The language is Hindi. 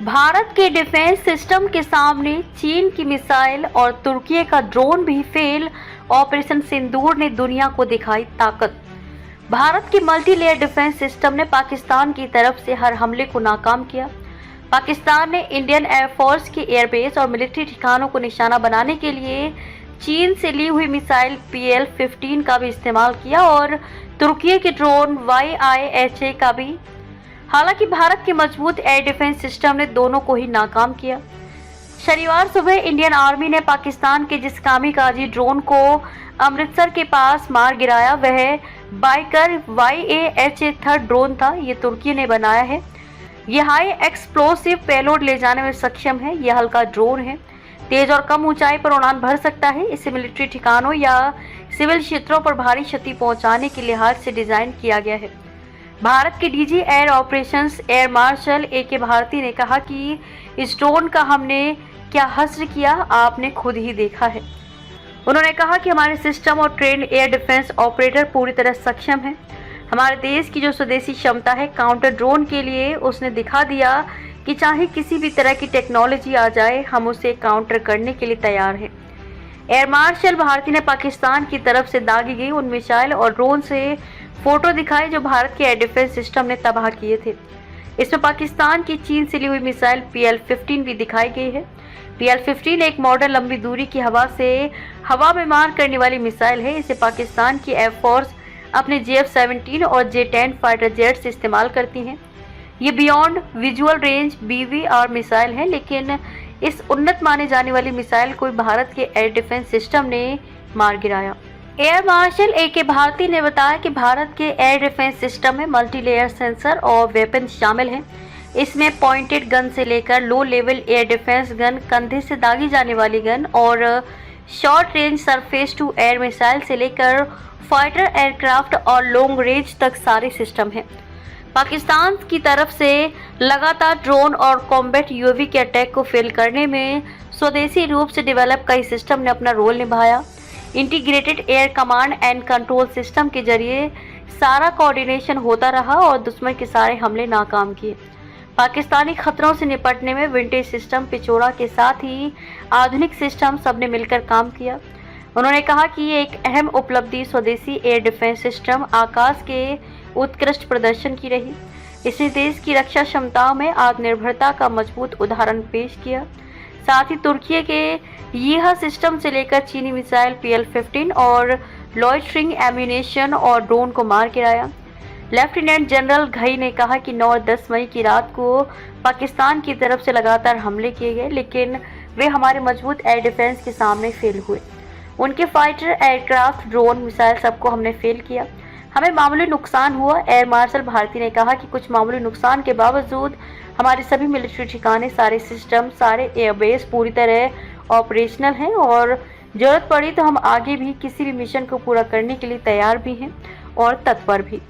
भारत के डिफेंस सिस्टम के सामने चीन की मिसाइल और तुर्की का ड्रोन भी फेल। ऑपरेशन सिंदूर ने दुनिया को दिखाई ताकत। भारत के मल्टी लेयर डिफेंस सिस्टम ने पाकिस्तान की तरफ से हर हमले को नाकाम किया। पाकिस्तान ने इंडियन एयरफोर्स के एयरबेस और मिलिट्री ठिकानों को निशाना बनाने के लिए चीन से ली हुई मिसाइल PL-15 का भी इस्तेमाल किया और तुर्की के ड्रोन YIHA का भी। हालांकि भारत के मजबूत एयर डिफेंस सिस्टम ने दोनों को ही नाकाम किया। शनिवार सुबह इंडियन आर्मी ने पाकिस्तान के जिस कामिकाजी ड्रोन को अमृतसर के पास मार गिराया वह बाइकर YAHA-3 ड्रोन था। ये तुर्की ने बनाया है। यह हाई एक्सप्लोसिव पेलोड ले जाने में सक्षम है। यह हल्का ड्रोन है, तेज और कम ऊंचाई पर उड़ान भर सकता है। इसे मिलिट्री ठिकानों या सिविल क्षेत्रों पर भारी क्षति पहुंचाने के लिहाज से डिजाइन किया गया है। भारत के DG air operations air marshal AK Bharti ने कहा कि इस ड्रोन का हमने क्या हश्र किया, आपने खुद ही देखा है। उन्होंने कहा कि हमारे सिस्टम और ट्रेंड एयर डिफेंस ऑपरेटर पूरी तरह सक्षम हैं। हमारे देश की जो स्वदेशी क्षमता है काउंटर ड्रोन के लिए, उसने दिखा दिया कि चाहे किसी भी तरह की टेक्नोलॉजी आ जाए, हम उसे काउंटर करने के लिए तैयार हैं। एयर मार्शल भारती ने पाकिस्तान की तरफ से दागी गई उन मिसाइल और ड्रोन से फोटो दिखाई जो भारत के एयर डिफेंस सिस्टम ने तबाह किए थे। इसमें पाकिस्तान की चीन से ली हुई मिसाइल PL-15 भी दिखाई गई है। PL-15 एक मॉडल लंबी दूरी की हवा से हवा में मार करने वाली मिसाइल है। इसे पाकिस्तान की एयरफोर्स अपने JF-17 और J-10 फाइटर जेट से इस्तेमाल करती हैं। ये beyond visual range BVR missile है, लेकिन इस उन्नत माने जाने वाली मिसाइल को भारत के एयर डिफेंस सिस्टम ने मार गिराया। एयर मार्शल AK भारती ने बताया कि भारत के एयर डिफेंस सिस्टम में मल्टी लेयर सेंसर और वेपन शामिल हैं। इसमें पॉइंटेड गन से लेकर low level air defence gun, कंधे से दागी जाने वाली गन और short range surface to air missile से लेकर फाइटर एयरक्राफ्ट और लॉन्ग रेंज तक सारे सिस्टम हैं। पाकिस्तान की तरफ से लगातार ड्रोन और कॉम्बैट UAV के अटैक को फेल करने में स्वदेशी रूप से डेवलप कई सिस्टम ने अपना रोल निभाया। Integrated air command and control system के जरिए सारा कोऑर्डिनेशन होता रहा और दुश्मन के सारे हमले नाकाम किए। पाकिस्तानी खतरों से निपटने में विंटेज सिस्टम, पिचोड़ा के साथ ही आधुनिक सिस्टम सबने मिलकर काम किया। उन्होंने कहा कि ये एक अहम उपलब्धि स्वदेशी एयर डिफेंस सिस्टम आकाश के उत्कृष्ट प्रदर्शन की रही। इसने देश की रक्षा क्षमताओं में आत्मनिर्भरता का मजबूत उदाहरण पेश किया। साथ ही तुर्की के यह सिस्टम से लेकर चीनी मिसाइल PL-15 और लॉयटरिंग एम्यूनेशन और ड्रोन को मार गिराया। लेफ्टिनेंट जनरल घई ने कहा कि 9 और 10 मई की रात को पाकिस्तान की तरफ से लगातार हमले किए गए, लेकिन वे हमारे मजबूत एयर डिफेंस के सामने फेल हुए। उनके फाइटर एयरक्राफ्ट, ड्रोन, मिसाइल सबको हमने फेल किया। हमें मामूली नुकसान हुआ। एयर मार्शल भारती ने कहा कि कुछ मामूली नुकसान के बावजूद हमारे सभी मिलिट्री ठिकाने, सारे सिस्टम, सारे एयरबेस पूरी तरह ऑपरेशनल हैं और जरूरत पड़ी तो हम आगे भी किसी भी मिशन को पूरा करने के लिए तैयार भी हैं और तत्पर भी।